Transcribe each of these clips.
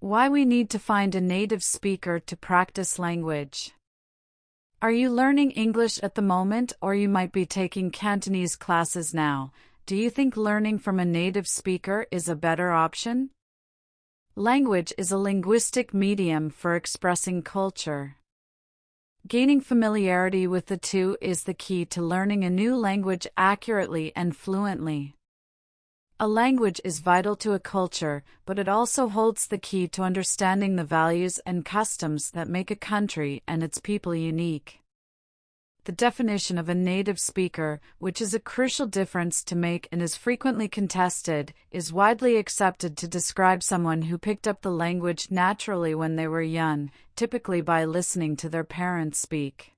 Why we need to find a native speaker to practice language. Are you learning English at the moment, or you might be taking Cantonese classes now? Do you think learning from a native speaker is a better option? Language is a linguistic medium for expressing culture. Gaining familiarity with the two is the key to learning a new language accurately and fluently. A language is vital to a culture, but it also holds the key to understanding the values and customs that make a country and its people unique. The definition of a native speaker, which is a crucial difference to make and is frequently contested, is widely accepted to describe someone who picked up the language naturally when they were young, typically by listening to their parents speak.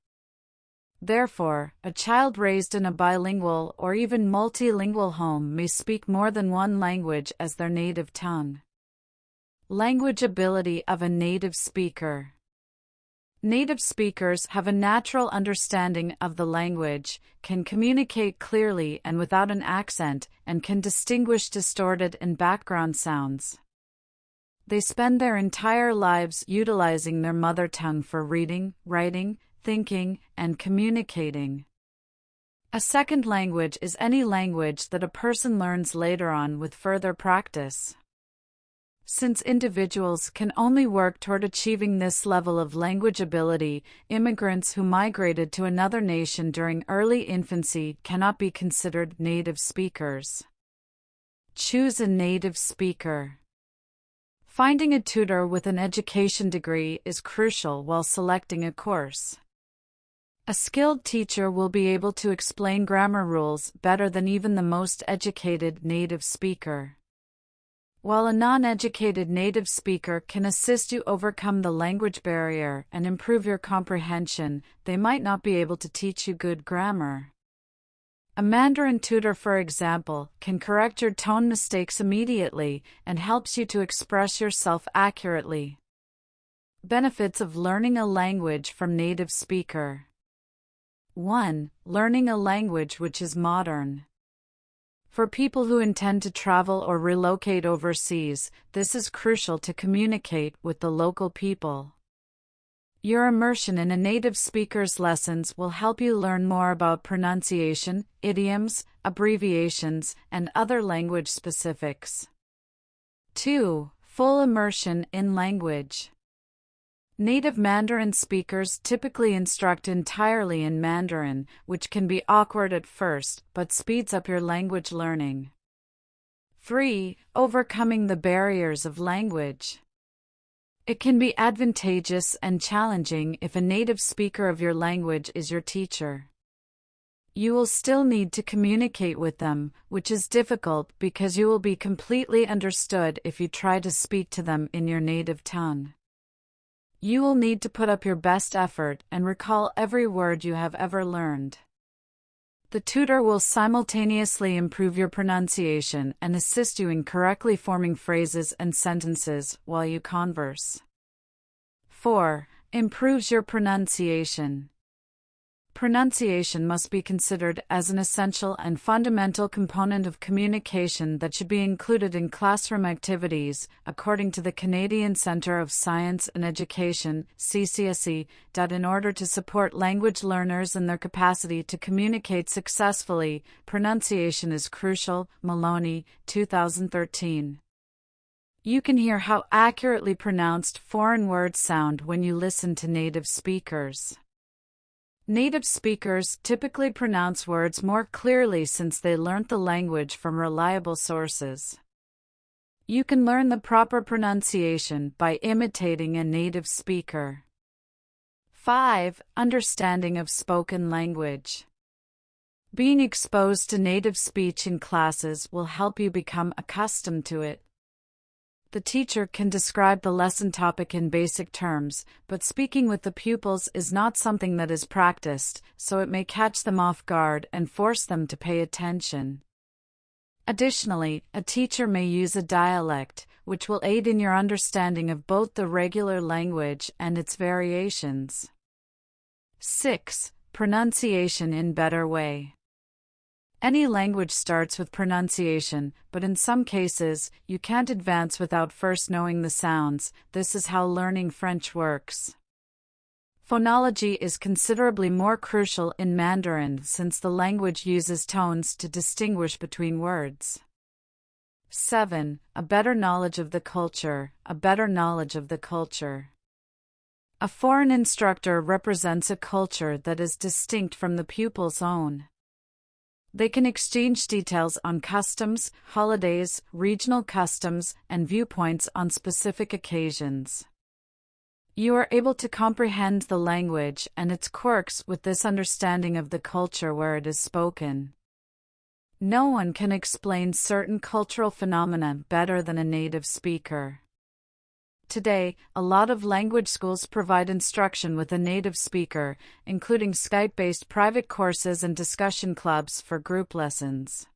Therefore, a child raised in a bilingual or even multilingual home may speak more than one language as their native tongue. Language ability of a native speaker. Native speakers have a natural understanding of the language, can communicate clearly and without an accent, and can distinguish distorted and background sounds. They spend their entire lives utilizing their mother tongue for reading, writing, thinking, and communicating. A second language is any language that a person learns later on with further practice. Since individuals can only work toward achieving this level of language ability, immigrants who migrated to another nation during early infancy cannot be considered native speakers. Choose a native speaker. Finding a tutor with an education degree is crucial while selecting a course. A skilled teacher will be able to explain grammar rules better than even the most educated native speaker. While a non-educated native speaker can assist you overcome the language barrier and improve your comprehension, they might not be able to teach you good grammar. A Mandarin tutor, for example, can correct your tone mistakes immediately and helps you to express yourself accurately. Benefits of learning a language from native speaker. 1. Learning a language which is modern. For people who intend to travel or relocate overseas, this is crucial to communicate with the local people. Your immersion in a native speaker's lessons will help you learn more about pronunciation, idioms, abbreviations, and other language specifics. 2. Full immersion in language. Native Mandarin speakers typically instruct entirely in Mandarin, which can be awkward at first, but speeds up your language learning. 3. Overcoming the barriers of language. It can be advantageous and challenging if a native speaker of your language is your teacher. You will still need to communicate with them, which is difficult because you will be completely understood if you try to speak to them in your native tongue. You will need to put up your best effort and recall every word you have ever learned. The tutor will simultaneously improve your pronunciation and assist you in correctly forming phrases and sentences while you converse. 4. Improves your pronunciation. Pronunciation must be considered as an essential and fundamental component of communication that should be included in classroom activities, according to the Canadian Centre of Science and Education (CCSE), in order to support language learners and their capacity to communicate successfully. Pronunciation is crucial. Maloney, 2013. You can hear how accurately pronounced foreign words sound when you listen to native speakers. Native speakers typically pronounce words more clearly since they learnt the language from reliable sources. You can learn the proper pronunciation by imitating a native speaker. 5. Understanding of spoken language. Being exposed to native speech in classes will help you become accustomed to it. The teacher can describe the lesson topic in basic terms, but speaking with the pupils is not something that is practiced, so it may catch them off guard and force them to pay attention. Additionally, a teacher may use a dialect, which will aid in your understanding of both the regular language and its variations. 6. Pronunciation in better way. Any language starts with pronunciation, but in some cases, you can't advance without first knowing the sounds. This is how learning French works. Phonology is considerably more crucial in Mandarin since the language uses tones to distinguish between words. 7. A better knowledge of the culture. A better knowledge of the culture. A foreign instructor represents a culture that is distinct from the pupil's own. They can exchange details on customs, holidays, regional customs, and viewpoints on specific occasions. You are able to comprehend the language and its quirks with this understanding of the culture where it is spoken. No one can explain certain cultural phenomena better than a native speaker. Today, a lot of language schools provide instruction with a native speaker, including Skype-based private courses and discussion clubs for group lessons.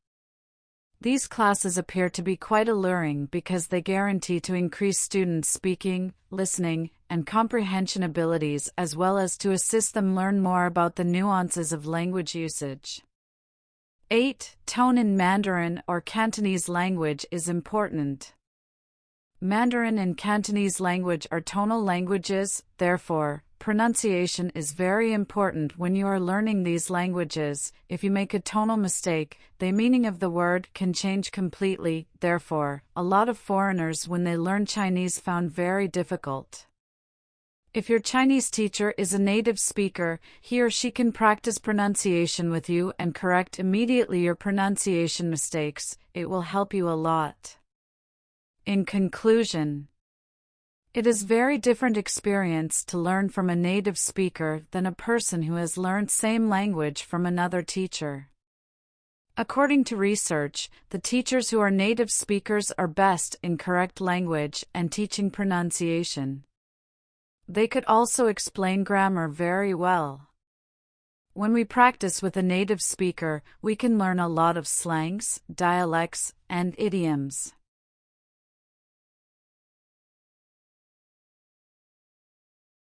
These classes appear to be quite alluring because they guarantee to increase students' speaking, listening, and comprehension abilities as well as to assist them learn more about the nuances of language usage. 8. Tone in Mandarin or Cantonese language is important. Mandarin and Cantonese language are tonal languages, therefore, pronunciation is very important when you are learning these languages. If you make a tonal mistake, the meaning of the word can change completely. Therefore, a lot of foreigners when they learn Chinese found very difficult. If your Chinese teacher is a native speaker, he or she can practice pronunciation with you and correct immediately your pronunciation mistakes. It will help you a lot. In conclusion, it is very different experience to learn from a native speaker than a person who has learned same language from another teacher. According to research, the teachers who are native speakers are best in correct language and teaching pronunciation. They could also explain grammar very well. When we practice with a native speaker, we can learn a lot of slangs, dialects, and idioms.